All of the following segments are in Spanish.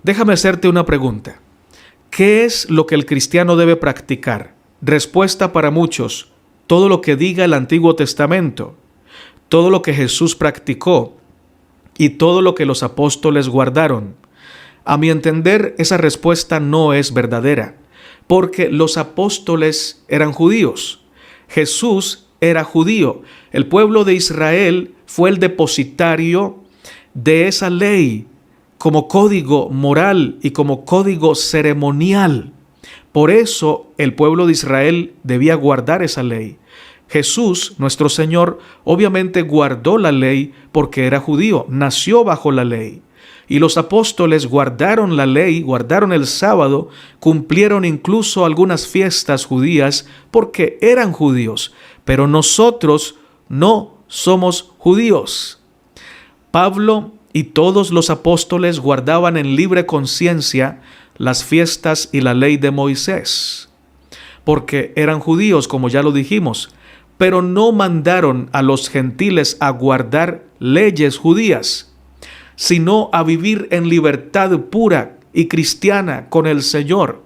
Déjame hacerte una pregunta. ¿Qué es lo que el cristiano debe practicar? Respuesta para muchos: todo lo que diga el Antiguo Testamento, todo lo que Jesús practicó y todo lo que los apóstoles guardaron. A mi entender, esa respuesta no es verdadera, porque los apóstoles eran judíos. Jesús era judío. El pueblo de Israel fue el depositario de esa ley como código moral y como código ceremonial. Por eso el pueblo de Israel debía guardar esa ley. Jesús, nuestro Señor, obviamente guardó la ley porque era judío, nació bajo la ley. Y los apóstoles guardaron la ley, guardaron el sábado, cumplieron incluso algunas fiestas judías porque eran judíos. Pero nosotros no somos judíos. Pablo y todos los apóstoles guardaban en libre conciencia las fiestas y la ley de Moisés, porque eran judíos, como ya lo dijimos, pero no mandaron a los gentiles a guardar leyes judías, sino a vivir en libertad pura y cristiana con el Señor.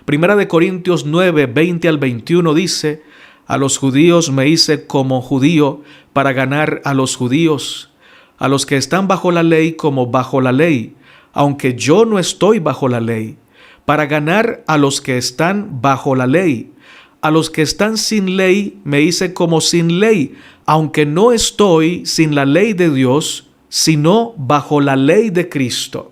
Primera de Corintios 9, 20 al 21 dice: a los judíos me hice como judío para ganar a los judíos, a los que están bajo la ley como bajo la ley, aunque yo no estoy bajo la ley, para ganar a los que están bajo la ley. A los que están sin ley me hice como sin ley, aunque no estoy sin la ley de Dios, sino bajo la ley de Cristo,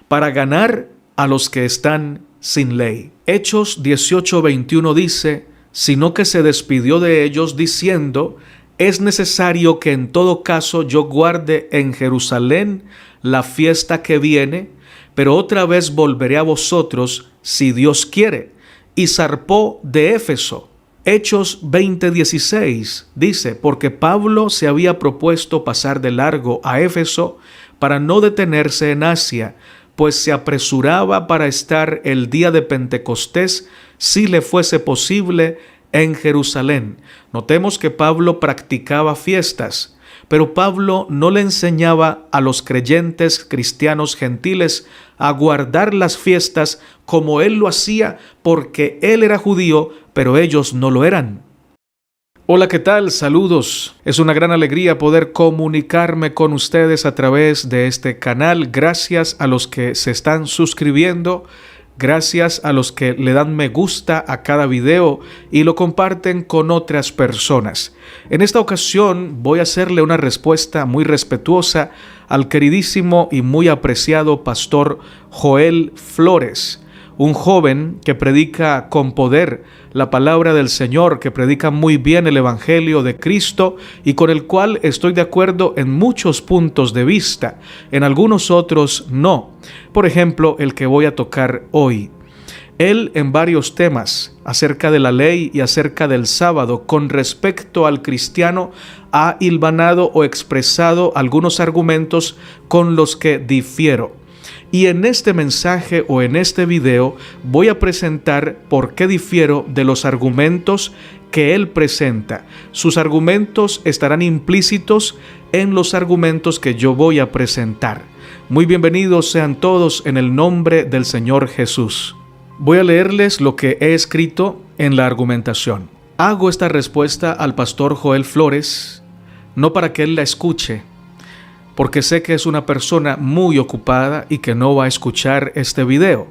para ganar a los que están sin ley. Hechos 18:21 dice: sino que se despidió de ellos diciendo: es necesario que en todo caso yo guarde en Jerusalén la fiesta que viene, pero otra vez volveré a vosotros si Dios quiere. Y zarpó de Éfeso. Hechos 20:16 dice: porque Pablo se había propuesto pasar de largo a Éfeso para no detenerse en Asia, pues se apresuraba para estar el día de Pentecostés, si le fuese posible, en Jerusalén. Notemos que Pablo practicaba fiestas, pero Pablo no le enseñaba a los creyentes cristianos gentiles a guardar las fiestas como él lo hacía, porque él era judío, pero ellos no lo eran. Hola, ¿qué tal? Saludos. Es una gran alegría poder comunicarme con ustedes a través de este canal. Gracias a los que se están suscribiendo. Gracias a los que le dan me gusta a cada video y lo comparten con otras personas. En esta ocasión voy a hacerle una respuesta muy respetuosa al queridísimo y muy apreciado pastor Joel Flores, un joven que predica con poder la palabra del Señor, que predica muy bien el Evangelio de Cristo y con el cual estoy de acuerdo en muchos puntos de vista, en algunos otros no. Por ejemplo, el que voy a tocar hoy. Él en varios temas acerca de la ley y acerca del sábado con respecto al cristiano ha hilvanado o expresado algunos argumentos con los que difiero. Y en este mensaje o en este video voy a presentar por qué difiero de los argumentos que él presenta. Sus argumentos estarán implícitos en los argumentos que yo voy a presentar. Muy bienvenidos sean todos en el nombre del Señor Jesús. Voy a leerles lo que he escrito en la argumentación. Hago esta respuesta al pastor Joel Flores, no para que él la escuche, porque sé que es una persona muy ocupada y que no va a escuchar este video,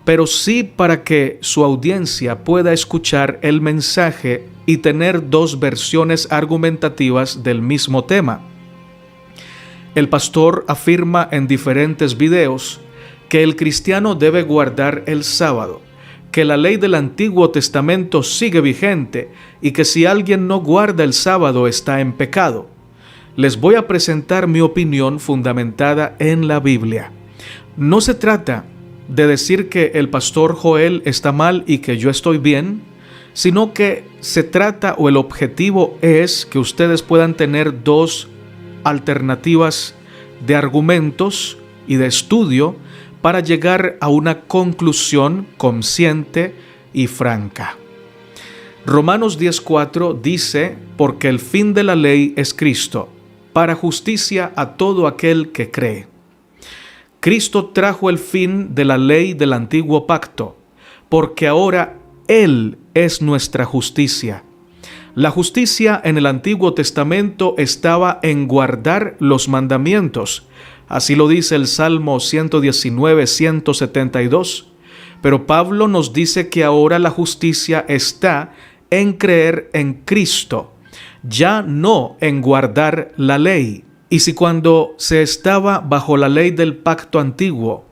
pero sí para que su audiencia pueda escuchar el mensaje y tener dos versiones argumentativas del mismo tema. El pastor afirma en diferentes videos que el cristiano debe guardar el sábado, que la ley del Antiguo Testamento sigue vigente y que si alguien no guarda el sábado está en pecado. Les voy a presentar mi opinión fundamentada en la Biblia. No se trata de decir que el pastor Joel está mal y que yo estoy bien, sino que se trata o el objetivo es que ustedes puedan tener dos alternativas de argumentos y de estudio para llegar a una conclusión consciente y franca. Romanos 10:4 dice: porque el fin de la ley es Cristo, para justicia a todo aquel que cree. Cristo trajo el fin de la ley del antiguo pacto, porque ahora Él es nuestra justicia. La justicia en el Antiguo Testamento estaba en guardar los mandamientos. Así lo dice el Salmo 119, 172. Pero Pablo nos dice que ahora la justicia está en creer en Cristo, ya no en guardar la ley. Y si cuando se estaba bajo la ley del pacto antiguo,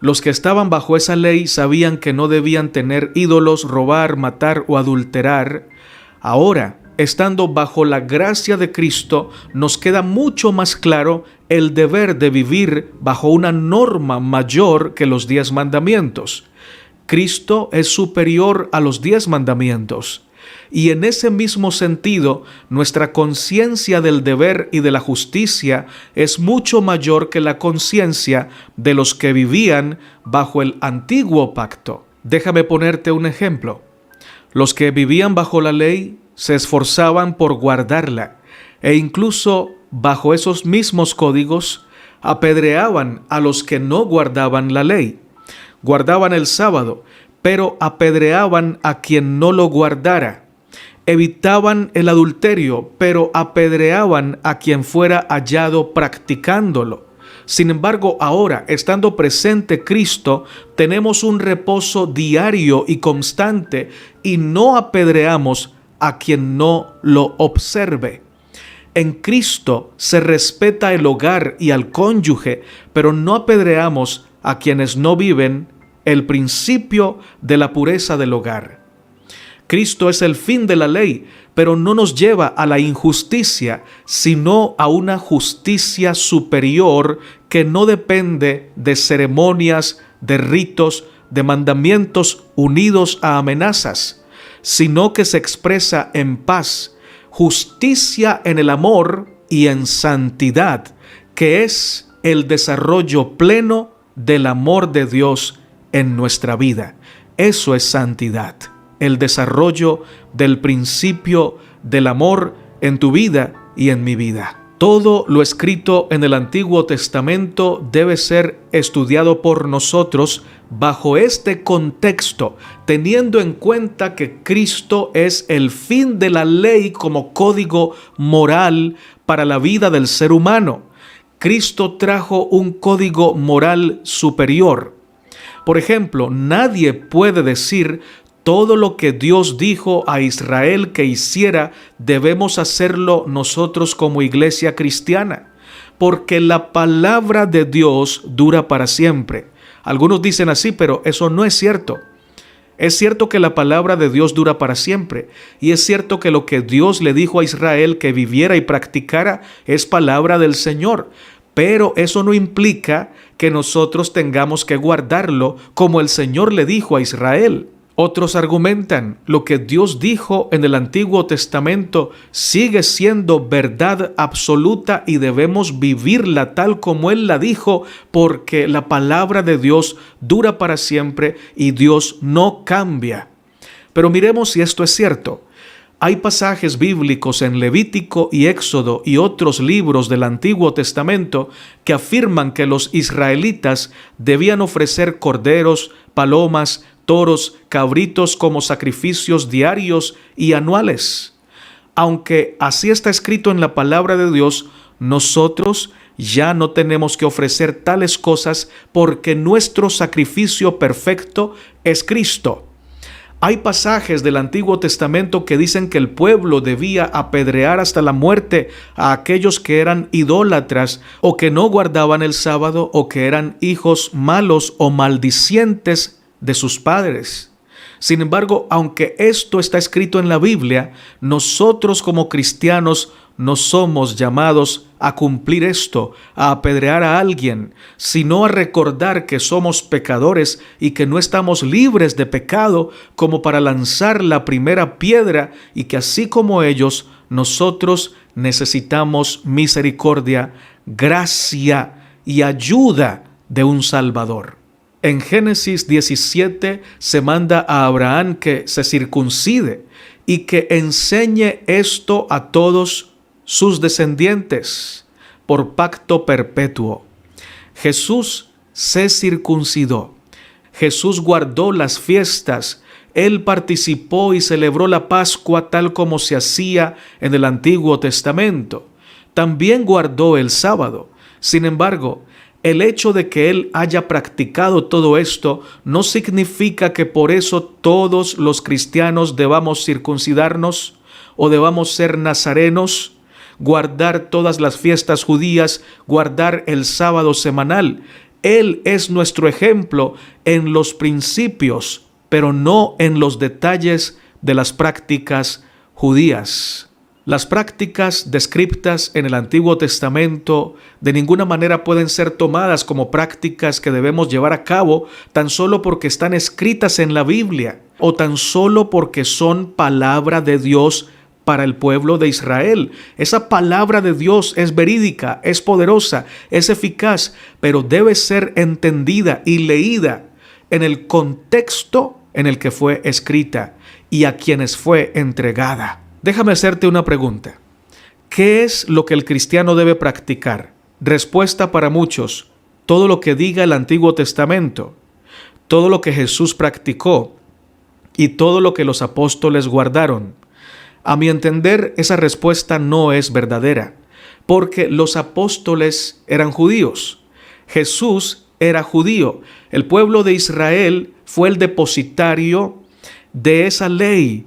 los que estaban bajo esa ley sabían que no debían tener ídolos, robar, matar o adulterar, ahora, estando bajo la gracia de Cristo, nos queda mucho más claro el deber de vivir bajo una norma mayor que los 10 mandamientos. Cristo es superior a los 10 mandamientos. Y en ese mismo sentido, nuestra conciencia del deber y de la justicia es mucho mayor que la conciencia de los que vivían bajo el antiguo pacto. Déjame ponerte un ejemplo. Los que vivían bajo la ley se esforzaban por guardarla, e incluso bajo esos mismos códigos apedreaban a los que no guardaban la ley. Guardaban el sábado, pero apedreaban a quien no lo guardara. Evitaban el adulterio, pero apedreaban a quien fuera hallado practicándolo. Sin embargo, ahora, estando presente Cristo, tenemos un reposo diario y constante y no apedreamos a quien no lo observe. En Cristo se respeta el hogar y al cónyuge, pero no apedreamos a quienes no viven el principio de la pureza del hogar. Cristo es el fin de la ley, pero no nos lleva a la injusticia, sino a una justicia superior que no depende de ceremonias, de ritos, de mandamientos unidos a amenazas, sino que se expresa en paz, justicia en el amor y en santidad, que es el desarrollo pleno del amor de Dios en nuestra vida. Eso es santidad, el desarrollo del principio del amor en tu vida y en mi vida. Todo lo escrito en el Antiguo Testamento debe ser estudiado por nosotros bajo este contexto, teniendo en cuenta que Cristo es el fin de la ley como código moral para la vida del ser humano. Cristo trajo un código moral superior. Por ejemplo, nadie puede decir: todo lo que Dios dijo a Israel que hiciera, debemos hacerlo nosotros como iglesia cristiana, porque la palabra de Dios dura para siempre. Algunos dicen así, pero eso no es cierto. Es cierto que la palabra de Dios dura para siempre, y es cierto que lo que Dios le dijo a Israel que viviera y practicara es palabra del Señor, pero eso no implica que nosotros tengamos que guardarlo como el Señor le dijo a Israel. Otros argumentan: lo que Dios dijo en el Antiguo Testamento sigue siendo verdad absoluta y debemos vivirla tal como Él la dijo, porque la palabra de Dios dura para siempre y Dios no cambia. Pero miremos si esto es cierto. Hay pasajes bíblicos en Levítico y Éxodo y otros libros del Antiguo Testamento que afirman que los israelitas debían ofrecer corderos, palomas, toros, cabritos como sacrificios diarios y anuales. Aunque así está escrito en la palabra de Dios, nosotros ya no tenemos que ofrecer tales cosas porque nuestro sacrificio perfecto es Cristo. Hay pasajes del Antiguo Testamento que dicen que el pueblo debía apedrear hasta la muerte a aquellos que eran idólatras o que no guardaban el sábado o que eran hijos malos o maldicientes de sus padres. Sin embargo, aunque esto está escrito en la Biblia, nosotros como cristianos no somos llamados a cumplir esto, a apedrear a alguien, sino a recordar que somos pecadores y que no estamos libres de pecado como para lanzar la primera piedra, y que así como ellos, nosotros necesitamos misericordia, gracia y ayuda de un Salvador. En Génesis 17 se manda a Abraham que se circuncide y que enseñe esto a todos sus descendientes por pacto perpetuo. Jesús se circuncidó. Jesús guardó las fiestas. Él participó y celebró la Pascua tal como se hacía en el Antiguo Testamento. También guardó el sábado. Sin embargo, el hecho de que Él haya practicado todo esto no significa que por eso todos los cristianos debamos circuncidarnos o debamos ser nazarenos, guardar todas las fiestas judías, guardar el sábado semanal. Él es nuestro ejemplo en los principios, pero no en los detalles de las prácticas judías. Las prácticas descritas en el Antiguo Testamento de ninguna manera pueden ser tomadas como prácticas que debemos llevar a cabo tan solo porque están escritas en la Biblia o tan solo porque son palabra de Dios para el pueblo de Israel. Esa palabra de Dios es verídica, es poderosa, es eficaz, pero debe ser entendida y leída en el contexto en el que fue escrita y a quienes fue entregada. Déjame hacerte una pregunta. ¿Qué es lo que el cristiano debe practicar? Respuesta para muchos: todo lo que diga el Antiguo Testamento, todo lo que Jesús practicó y todo lo que los apóstoles guardaron. A mi entender, esa respuesta no es verdadera, porque los apóstoles eran judíos. Jesús era judío. El pueblo de Israel fue el depositario de esa ley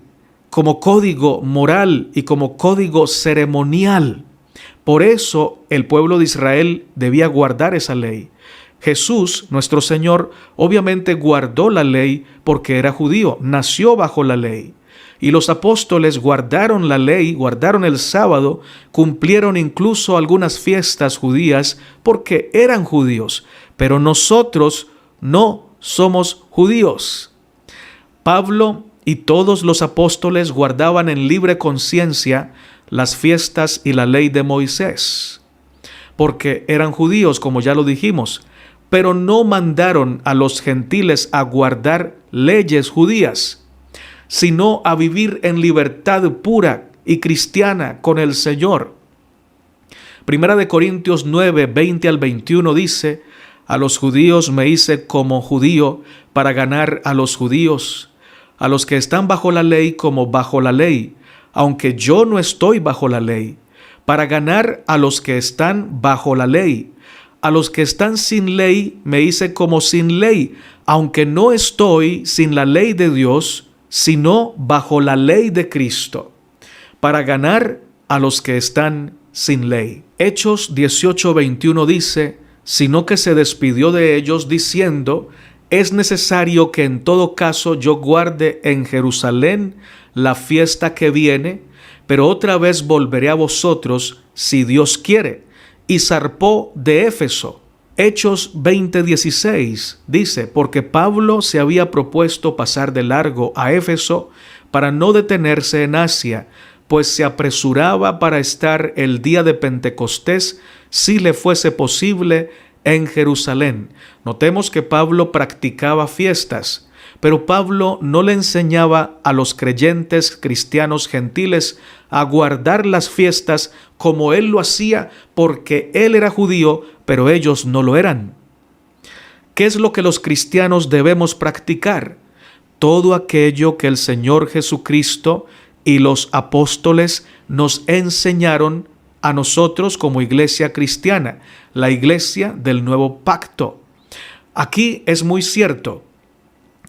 como código moral y como código ceremonial. Por eso el pueblo de Israel debía guardar esa ley. Jesús, nuestro Señor, obviamente guardó la ley porque era judío, nació bajo la ley. Y los apóstoles guardaron la ley, guardaron el sábado, cumplieron incluso algunas fiestas judías porque eran judíos. Pero nosotros no somos judíos. Pablo y todos los apóstoles guardaban en libre conciencia las fiestas y la ley de Moisés, porque eran judíos, como ya lo dijimos, pero no mandaron a los gentiles a guardar leyes judías, sino a vivir en libertad pura y cristiana con el Señor. Primera de Corintios 9, 20 al 21 dice: a los judíos me hice como judío para ganar a los judíos, a los que están bajo la ley como bajo la ley, aunque yo no estoy bajo la ley, para ganar a los que están bajo la ley. A los que están sin ley me hice como sin ley, aunque no estoy sin la ley de Dios, sino bajo la ley de Cristo, para ganar a los que están sin ley. Hechos 18:21 dice: sino que se despidió de ellos diciendo: es necesario que en todo caso yo guarde en Jerusalén la fiesta que viene, pero otra vez volveré a vosotros si Dios quiere. Y zarpó de Éfeso. Hechos 20:16 dice: porque Pablo se había propuesto pasar de largo a Éfeso para no detenerse en Asia, pues se apresuraba para estar el día de Pentecostés, si le fuese posible, en Jerusalén. Notemos que Pablo practicaba fiestas, pero Pablo no le enseñaba a los creyentes cristianos gentiles a guardar las fiestas como él lo hacía, porque él era judío, pero ellos no lo eran. ¿Qué es lo que los cristianos debemos practicar? Todo aquello que el Señor Jesucristo y los apóstoles nos enseñaron a nosotros como iglesia cristiana, la iglesia del nuevo pacto. Aquí es muy cierto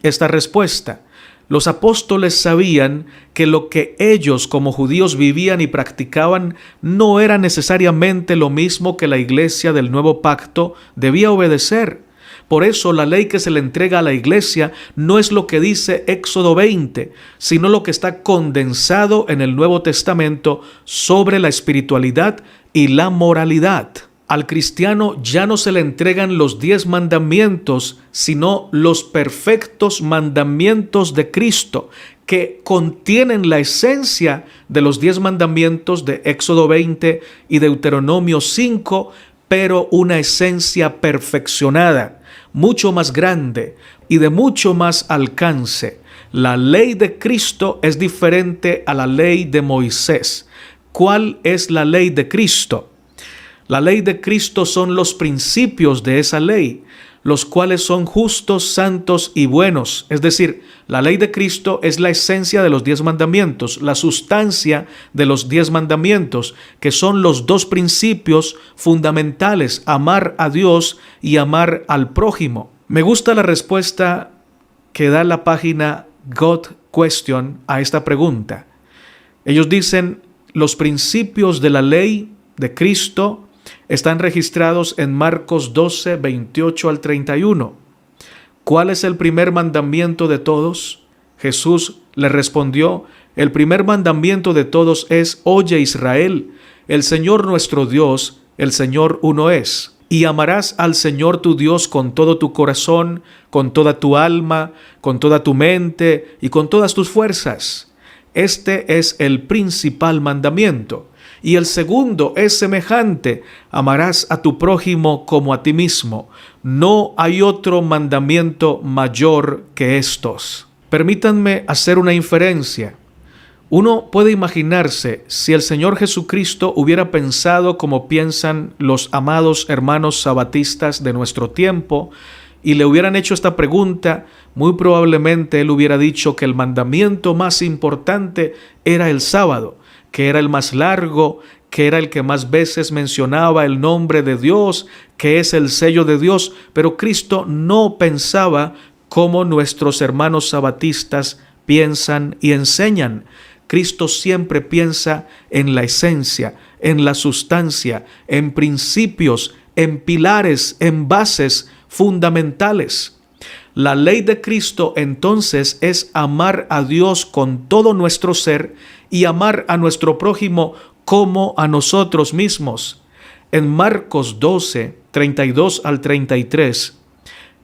esta respuesta. Los apóstoles sabían que lo que ellos como judíos vivían y practicaban no era necesariamente lo mismo que la iglesia del nuevo pacto debía obedecer. Por eso la ley que se le entrega a la iglesia no es lo que dice Éxodo 20, sino lo que está condensado en el Nuevo Testamento sobre la espiritualidad y la moralidad. Al cristiano ya no se le entregan los 10 mandamientos, sino los perfectos mandamientos de Cristo, que contienen la esencia de los 10 mandamientos de Éxodo 20 y Deuteronomio 5, pero una esencia perfeccionada, mucho más grande y de mucho más alcance. La ley de Cristo es diferente a la ley de Moisés. ¿Cuál es la ley de Cristo? La ley de Cristo son los principios de esa ley. los cuales son justos, santos y buenos. Es decir, la ley de Cristo es la esencia de los 10 mandamientos, la sustancia de los 10 mandamientos, que son los dos principios fundamentales: amar a Dios y amar al prójimo. Me gusta la respuesta que da la página God Question a esta pregunta. Ellos dicen: los principios de la ley de Cristo están registrados en Marcos 12, 28 al 31. ¿Cuál es el primer mandamiento de todos? Jesús le respondió: el primer mandamiento de todos es: oye Israel, el Señor nuestro Dios, el Señor uno es. Y amarás al Señor tu Dios con todo tu corazón, con toda tu alma, con toda tu mente y con todas tus fuerzas. Este es el principal mandamiento. Y el segundo es semejante: amarás a tu prójimo como a ti mismo. No hay otro mandamiento mayor que estos. Permítanme hacer una inferencia. Uno puede imaginarse si el Señor Jesucristo hubiera pensado como piensan los amados hermanos sabatistas de nuestro tiempo y le hubieran hecho esta pregunta, muy probablemente Él hubiera dicho que el mandamiento más importante era el sábado, que era el más largo, que era el que más veces mencionaba el nombre de Dios, que es el sello de Dios. Pero Cristo no pensaba como nuestros hermanos sabatistas piensan y enseñan. Cristo siempre piensa en la esencia, en la sustancia, en principios, en pilares, en bases fundamentales. La ley de Cristo entonces es amar a Dios con todo nuestro ser y amar a nuestro prójimo como a nosotros mismos. En Marcos 12, 32 al 33,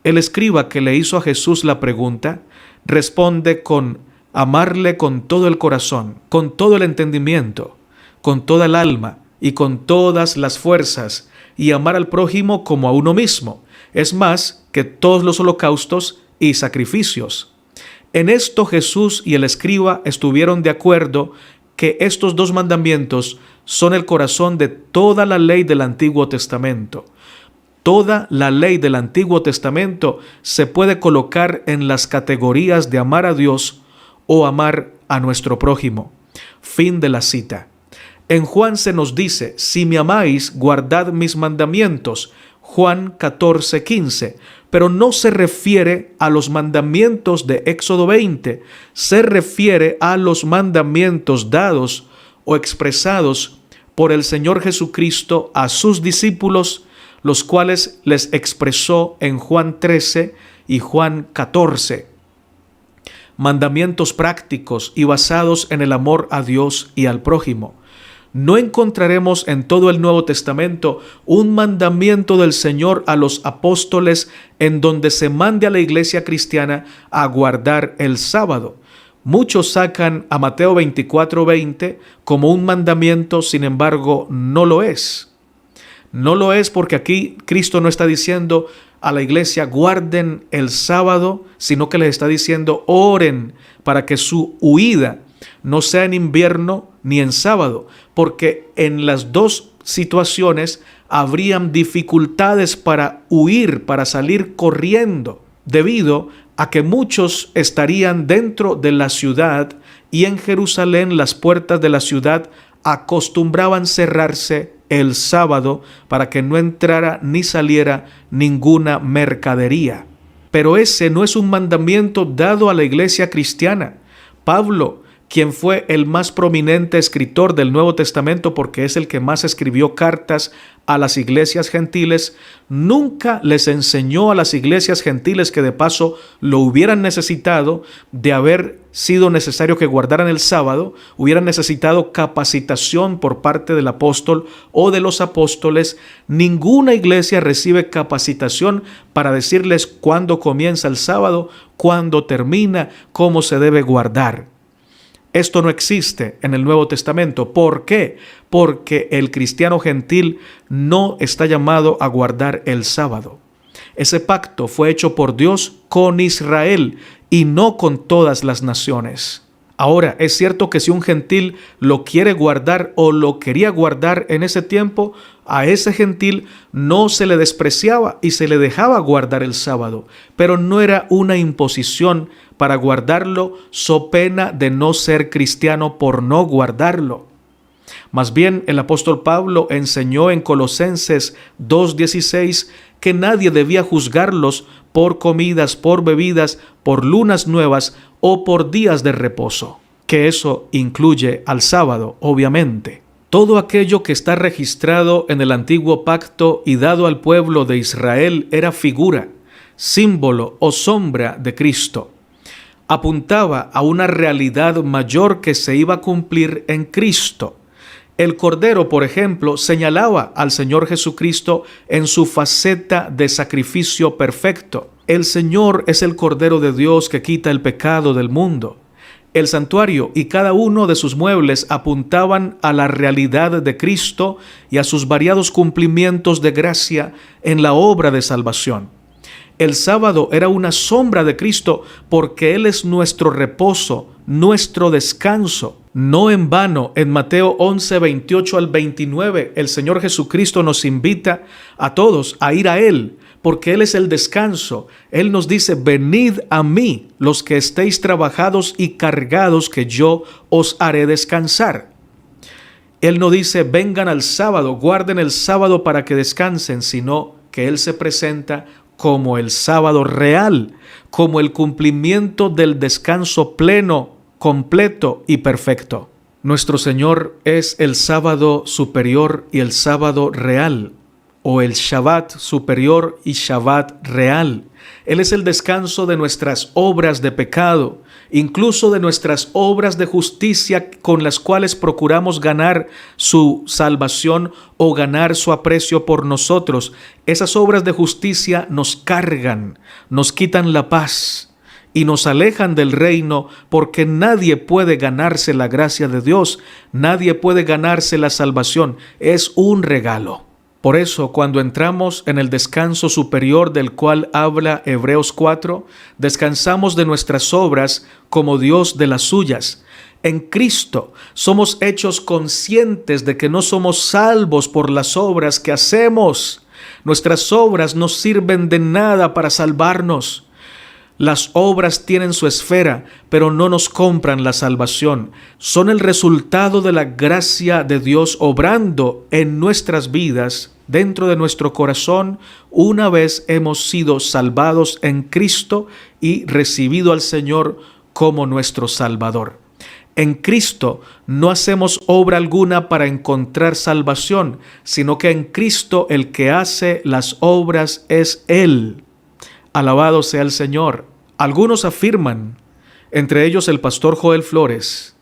el escriba que le hizo a Jesús la pregunta responde con: amarle con todo el corazón, con todo el entendimiento, con toda el alma y con todas las fuerzas, y amar al prójimo como a uno mismo. Es más que todos los holocaustos y sacrificios. En esto Jesús y el escriba estuvieron de acuerdo que estos dos mandamientos son el corazón de toda la ley del Antiguo Testamento. Toda la ley del Antiguo Testamento se puede colocar en las categorías de amar a Dios o amar a nuestro prójimo. Fin de la cita. En Juan se nos dice: si me amáis, guardad mis mandamientos. Juan 14, 15. Pero no se refiere a los mandamientos de Éxodo 20. Se refiere a los mandamientos dados o expresados por el Señor Jesucristo a sus discípulos, los cuales les expresó en Juan 13 y Juan 14. Mandamientos prácticos y basados en el amor a Dios y al prójimo. No encontraremos en todo el Nuevo Testamento un mandamiento del Señor a los apóstoles en donde se mande a la iglesia cristiana a guardar el sábado. Muchos sacan a Mateo 24:20 como un mandamiento, sin embargo, no lo es. No lo es porque aquí Cristo no está diciendo a la iglesia guarden el sábado, sino que les está diciendo oren para que su huida no sea en invierno ni en sábado, porque en las dos situaciones habrían dificultades para huir, para salir corriendo, debido a que muchos estarían dentro de la ciudad y en Jerusalén las puertas de la ciudad acostumbraban cerrarse el sábado para que no entrara ni saliera ninguna mercadería. Pero ese no es un mandamiento dado a la iglesia cristiana. Pablo, quien fue el más prominente escritor del Nuevo Testamento porque es el que más escribió cartas a las iglesias gentiles, nunca les enseñó a las iglesias gentiles, que de paso lo hubieran necesitado, de haber sido necesario que guardaran el sábado, hubieran necesitado capacitación por parte del apóstol o de los apóstoles. Ninguna iglesia recibe capacitación para decirles cuándo comienza el sábado, cuándo termina, cómo se debe guardar. Esto no existe en el Nuevo Testamento. ¿Por qué? Porque el cristiano gentil no está llamado a guardar el sábado. Ese pacto fue hecho por Dios con Israel y no con todas las naciones. Ahora, es cierto que si un gentil lo quiere guardar o lo quería guardar en ese tiempo, a ese gentil no se le despreciaba y se le dejaba guardar el sábado, pero no era una imposición para guardarlo so pena de no ser cristiano por no guardarlo. Más bien, el apóstol Pablo enseñó en Colosenses 2:16 que nadie debía juzgarlos por comidas, por bebidas, por lunas nuevas o por días de reposo, que eso incluye al sábado, obviamente. Todo aquello que está registrado en el antiguo pacto y dado al pueblo de Israel era figura, símbolo o sombra de Cristo. Apuntaba a una realidad mayor que se iba a cumplir en Cristo. El Cordero, por ejemplo, señalaba al Señor Jesucristo en su faceta de sacrificio perfecto. El Señor es el Cordero de Dios que quita el pecado del mundo. El santuario y cada uno de sus muebles apuntaban a la realidad de Cristo y a sus variados cumplimientos de gracia en la obra de salvación. El sábado era una sombra de Cristo porque Él es nuestro reposo, nuestro descanso. No en vano, en Mateo 11, 28 al 29, el Señor Jesucristo nos invita a todos a ir a Él, porque Él es el descanso. Él nos dice, venid a mí, los que estéis trabajados y cargados, que yo os haré descansar. Él no dice, vengan al sábado, guarden el sábado para que descansen, sino que Él se presenta como el sábado real, como el cumplimiento del descanso pleno, completo y perfecto. Nuestro Señor es el sábado superior y el sábado real, o el Shabbat superior y Shabbat real. Él es el descanso de nuestras obras de pecado, incluso de nuestras obras de justicia con las cuales procuramos ganar su salvación o ganar su aprecio por nosotros. Esas obras de justicia nos cargan, nos quitan la paz y nos alejan del reino, porque nadie puede ganarse la gracia de Dios, nadie puede ganarse la salvación, es un regalo. Por eso, cuando entramos en el descanso superior del cual habla Hebreos 4, descansamos de nuestras obras como Dios de las suyas. En Cristo somos hechos conscientes de que no somos salvos por las obras que hacemos. Nuestras obras no sirven de nada para salvarnos. Las obras tienen su esfera, pero no nos compran la salvación. Son el resultado de la gracia de Dios obrando en nuestras vidas, dentro de nuestro corazón, una vez hemos sido salvados en Cristo y recibido al Señor como nuestro Salvador. En Cristo no hacemos obra alguna para encontrar salvación, sino que en Cristo el que hace las obras es Él. Alabado sea el Señor. Algunos afirman, entre ellos el pastor Joel Flores,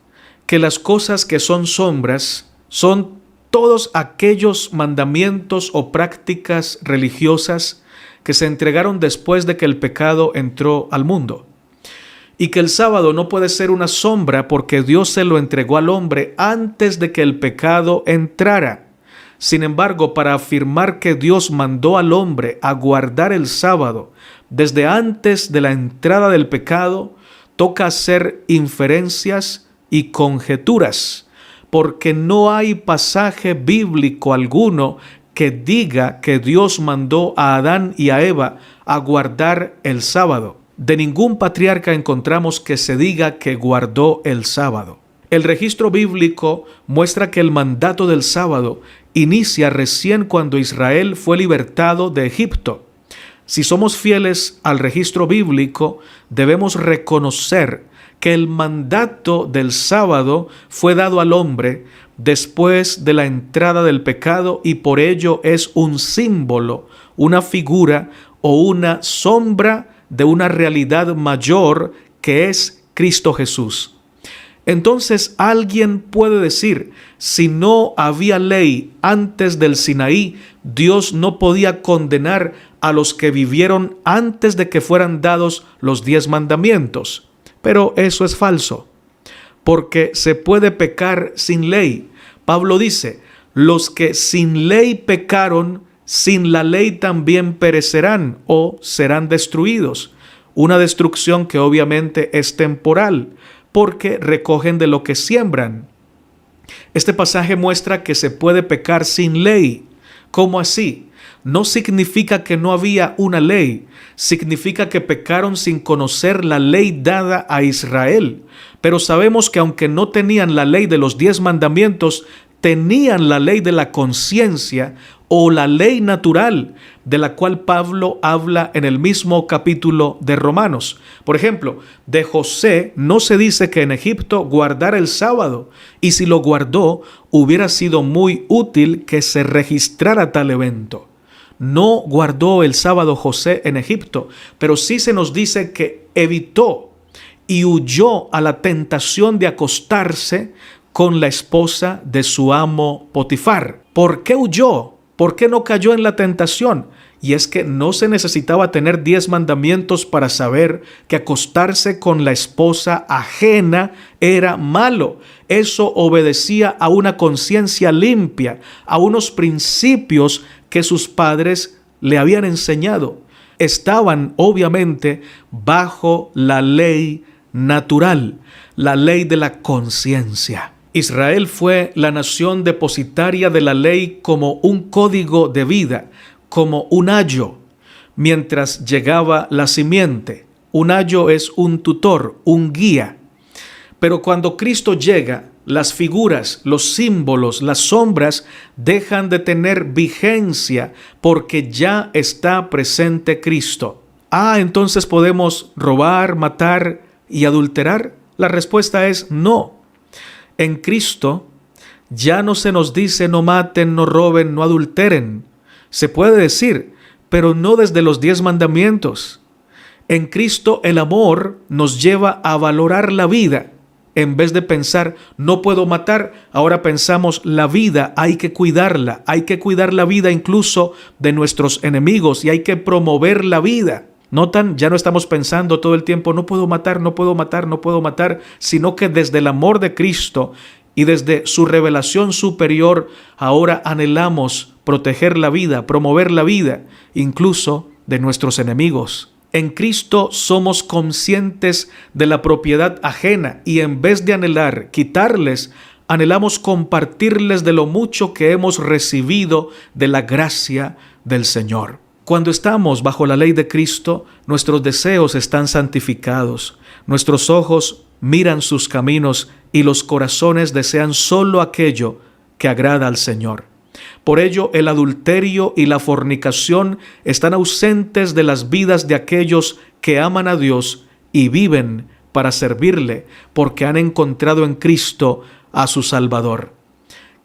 que las cosas que son sombras son todos aquellos mandamientos o prácticas religiosas que se entregaron después de que el pecado entró al mundo. Y que el sábado no puede ser una sombra porque Dios se lo entregó al hombre antes de que el pecado entrara. Sin embargo, para afirmar que Dios mandó al hombre a guardar el sábado desde antes de la entrada del pecado, toca hacer inferencias y conjeturas, porque no hay pasaje bíblico alguno que diga que Dios mandó a Adán y a Eva a guardar el sábado. De ningún patriarca encontramos que se diga que guardó el sábado. El registro bíblico muestra que el mandato del sábado inicia recién cuando Israel fue libertado de Egipto. Si somos fieles al registro bíblico, debemos reconocer que el mandato del sábado fue dado al hombre después de la entrada del pecado y por ello es un símbolo, una figura o una sombra de una realidad mayor que es Cristo Jesús. Entonces alguien puede decir, si no había ley antes del Sinaí, Dios no podía condenar a los que vivieron antes de que fueran dados los 10 mandamientos. Pero eso es falso, porque se puede pecar sin ley. Pablo dice, los que sin ley pecaron, sin la ley también perecerán o serán destruidos. Una destrucción que obviamente es temporal, porque recogen de lo que siembran. Este pasaje muestra que se puede pecar sin ley. ¿Cómo así? No significa que no había una ley, significa que pecaron sin conocer la ley dada a Israel. Pero sabemos que aunque no tenían la ley de los 10 mandamientos, tenían la ley de la conciencia o la ley natural, de la cual Pablo habla en el mismo capítulo de Romanos. Por ejemplo, de José no se dice que en Egipto guardara el sábado, y si lo guardó, hubiera sido muy útil que se registrara tal evento. No guardó el sábado José en Egipto, pero sí se nos dice que evitó y huyó a la tentación de acostarse con la esposa de su amo Potifar. ¿Por qué huyó? ¿Por qué no cayó en la tentación? Y es que no se necesitaba tener 10 mandamientos para saber que acostarse con la esposa ajena era malo. Eso obedecía a una conciencia limpia, a unos principios que sus padres le habían enseñado. Estaban obviamente bajo la ley natural, la ley de la conciencia. Israel fue la nación depositaria de la ley como un código de vida, como un ayo, mientras llegaba la simiente. Un ayo es un tutor, un guía. Pero cuando Cristo llega, las figuras, los símbolos, las sombras dejan de tener vigencia porque ya está presente Cristo. Entonces ¿podemos robar, matar y adulterar? La respuesta es no. En Cristo ya no se nos dice no maten, no roben, no adulteren. Se puede decir, pero no desde los 10 mandamientos. En Cristo el amor nos lleva a valorar la vida. En vez de pensar, no puedo matar, ahora pensamos, la vida hay que cuidarla. Hay que cuidar la vida incluso de nuestros enemigos y hay que promover la vida. ¿Notan? Ya no estamos pensando todo el tiempo, no puedo matar, no puedo matar, no puedo matar, sino que desde el amor de Cristo y desde su revelación superior, ahora anhelamos proteger la vida, promover la vida, incluso de nuestros enemigos. En Cristo somos conscientes de la propiedad ajena y en vez de anhelar quitarles, anhelamos compartirles de lo mucho que hemos recibido de la gracia del Señor. Cuando estamos bajo la ley de Cristo, nuestros deseos están santificados, nuestros ojos miran sus caminos y los corazones desean solo aquello que agrada al Señor. Por ello, el adulterio y la fornicación están ausentes de las vidas de aquellos que aman a Dios y viven para servirle, porque han encontrado en Cristo a su Salvador.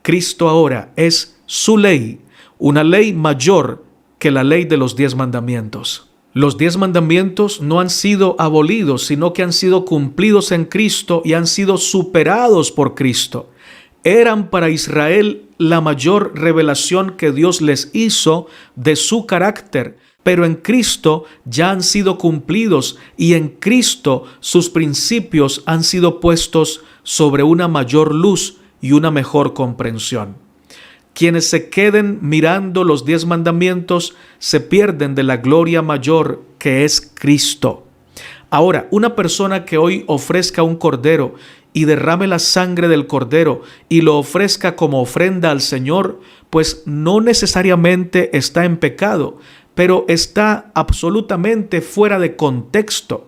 Cristo ahora es su ley, una ley mayor que la ley de los 10 mandamientos. Los 10 mandamientos no han sido abolidos, sino que han sido cumplidos en Cristo y han sido superados por Cristo. Eran para Israel la mayor revelación que Dios les hizo de su carácter, pero en Cristo ya han sido cumplidos y en Cristo sus principios han sido puestos sobre una mayor luz y una mejor comprensión. Quienes se queden mirando los 10 mandamientos se pierden de la gloria mayor que es Cristo. Ahora, una persona que hoy ofrezca un cordero y derrame la sangre del cordero y lo ofrezca como ofrenda al Señor, pues no necesariamente está en pecado, pero está absolutamente fuera de contexto.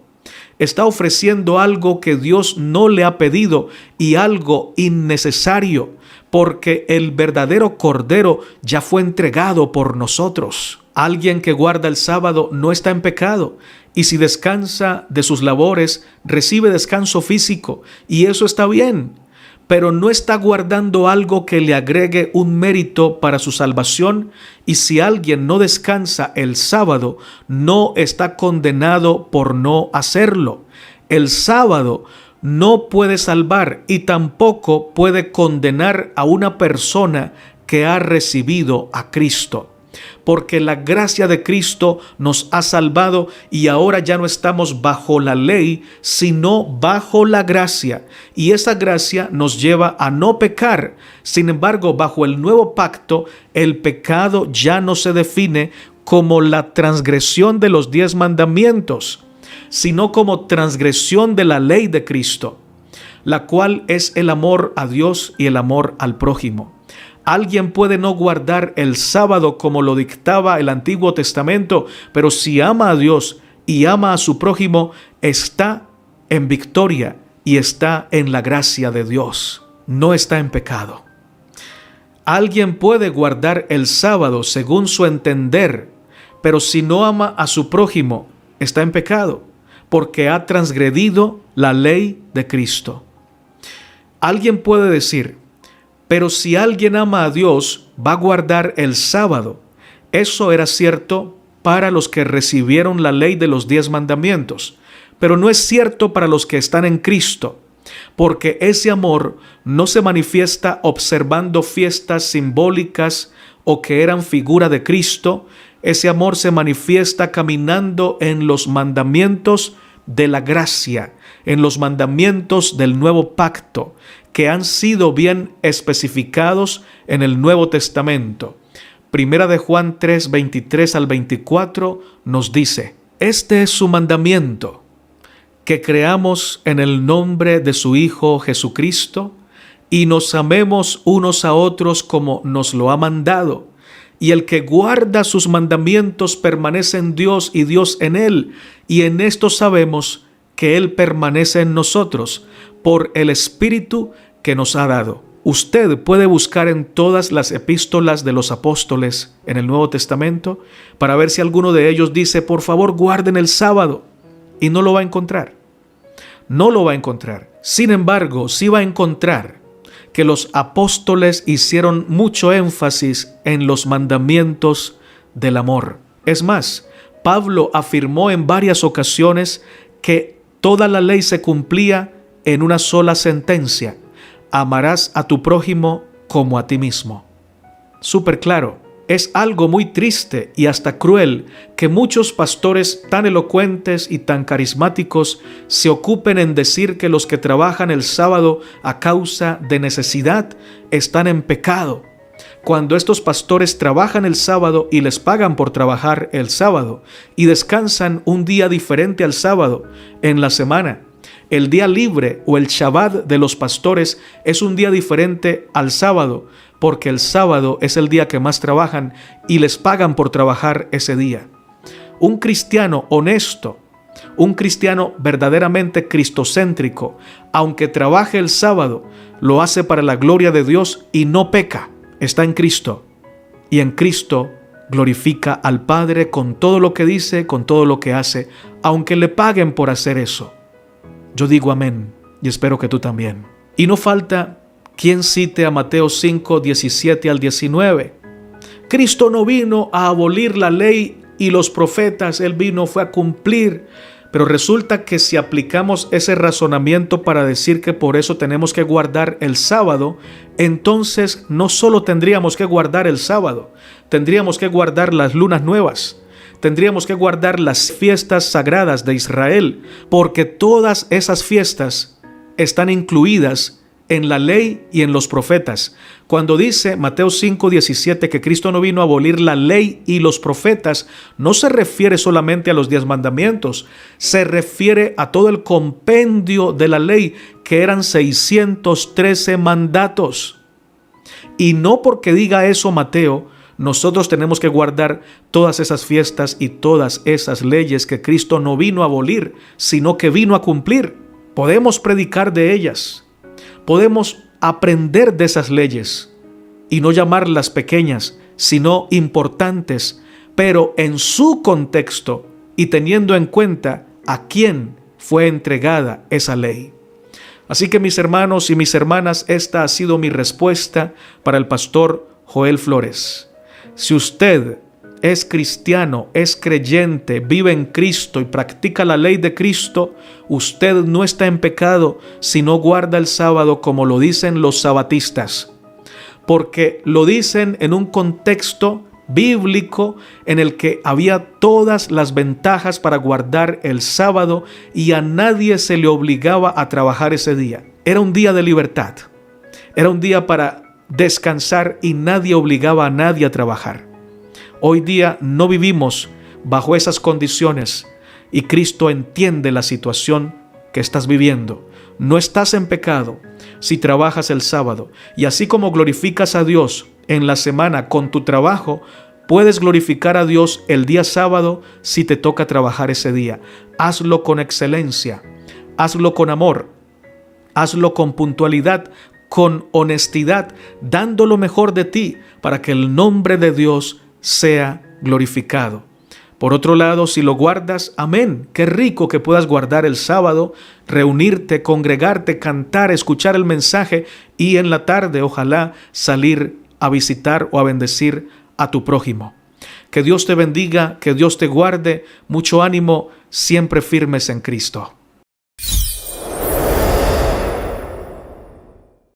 Está ofreciendo algo que Dios no le ha pedido y algo innecesario, porque el verdadero cordero ya fue entregado por nosotros. Alguien que guarda el sábado no está en pecado, y si descansa de sus labores, recibe descanso físico, y eso está bien, pero no está guardando algo que le agregue un mérito para su salvación, y si alguien no descansa el sábado, no está condenado por no hacerlo. El sábado no puede salvar y tampoco puede condenar a una persona que ha recibido a Cristo. Porque la gracia de Cristo nos ha salvado y ahora ya no estamos bajo la ley, sino bajo la gracia. Y esa gracia nos lleva a no pecar. Sin embargo, bajo el nuevo pacto, el pecado ya no se define como la transgresión de los 10 mandamientos, sino como transgresión de la ley de Cristo. la cual es el amor a Dios y el amor al prójimo. Alguien puede no guardar el sábado como lo dictaba el Antiguo Testamento, pero si ama a Dios y ama a su prójimo, está en victoria y está en la gracia de Dios. No está en pecado. Alguien puede guardar el sábado según su entender, pero si no ama a su prójimo, está en pecado, porque ha transgredido la ley de Cristo. Alguien puede decir, pero si alguien ama a Dios, va a guardar el sábado. Eso era cierto para los que recibieron la ley de los 10 mandamientos, pero no es cierto para los que están en Cristo, porque ese amor no se manifiesta observando fiestas simbólicas o que eran figura de Cristo. Ese amor se manifiesta caminando en los mandamientos de la gracia, en los mandamientos del nuevo pacto, que han sido bien especificados en el Nuevo Testamento. Primera de Juan 3, 23 al 24 nos dice: este es su mandamiento, que creamos en el nombre de su Hijo Jesucristo y nos amemos unos a otros como nos lo ha mandado. Y el que guarda sus mandamientos permanece en Dios y Dios en él. Y en esto sabemos que Él permanece en nosotros por el Espíritu que nos ha dado. Usted puede buscar en todas las epístolas de los apóstoles en el Nuevo Testamento para ver si alguno de ellos dice, por favor, guarden el sábado. Y no lo va a encontrar. No lo va a encontrar. Sin embargo, sí va a encontrar que los apóstoles hicieron mucho énfasis en los mandamientos del amor. Es más, Pablo afirmó en varias ocasiones que toda la ley se cumplía en una sola sentencia: amarás a tu prójimo como a ti mismo. Súper claro. Es algo muy triste y hasta cruel que muchos pastores tan elocuentes y tan carismáticos se ocupen en decir que los que trabajan el sábado a causa de necesidad están en pecado, cuando estos pastores trabajan el sábado y les pagan por trabajar el sábado y descansan un día diferente al sábado en la semana. El día libre o el Shabbat de los pastores es un día diferente al sábado, porque el sábado es el día que más trabajan y les pagan por trabajar ese día. Un cristiano honesto, un cristiano verdaderamente cristocéntrico, aunque trabaje el sábado, lo hace para la gloria de Dios y no peca. Está en Cristo. Y en Cristo glorifica al Padre con todo lo que dice, con todo lo que hace, aunque le paguen por hacer eso. Yo digo amén y espero que tú también. Y no falta quien cite a Mateo 5, 17 al 19. Cristo no vino a abolir la ley y los profetas, Él fue a cumplir. Pero resulta que si aplicamos ese razonamiento para decir que por eso tenemos que guardar el sábado, entonces no solo tendríamos que guardar el sábado, tendríamos que guardar las lunas nuevas, tendríamos que guardar las fiestas sagradas de Israel, porque todas esas fiestas están incluidas en la ley y en los profetas. Cuando dice Mateo 5:17 que Cristo no vino a abolir la ley y los profetas, no se refiere solamente a los 10 mandamientos, se refiere a todo el compendio de la ley, que eran 613 mandatos. Y no porque diga eso Mateo, nosotros tenemos que guardar todas esas fiestas y todas esas leyes que Cristo no vino a abolir, sino que vino a cumplir. Podemos predicar de ellas. Podemos aprender de esas leyes y no llamarlas pequeñas, sino importantes, pero en su contexto y teniendo en cuenta a quién fue entregada esa ley. Así que mis hermanos y mis hermanas, esta ha sido mi respuesta para el pastor Joel Flores. Si usted es cristiano, es creyente, vive en Cristo y practica la ley de Cristo, usted no está en pecado si no guarda el sábado como lo dicen los sabatistas, porque lo dicen en un contexto bíblico en el que había todas las ventajas para guardar el sábado y a nadie se le obligaba a trabajar ese día. Era un día de libertad, era un día para descansar y nadie obligaba a nadie a trabajar. Hoy día no vivimos bajo esas condiciones y Cristo entiende la situación que estás viviendo. no estás en pecado si trabajas el sábado. Y así como glorificas a Dios en la semana con tu trabajo, puedes glorificar a Dios el día sábado si te toca trabajar ese día. Hazlo con excelencia, hazlo con amor, hazlo con puntualidad, con honestidad, dando lo mejor de ti para que el nombre de Dios sea glorificado. Por otro lado, si lo guardas, amén, qué rico que puedas guardar el sábado, reunirte, congregarte, cantar, escuchar el mensaje y en la tarde, ojalá, salir a visitar o a bendecir a tu prójimo. Que Dios te bendiga, que Dios te guarde, mucho ánimo, siempre firmes en Cristo.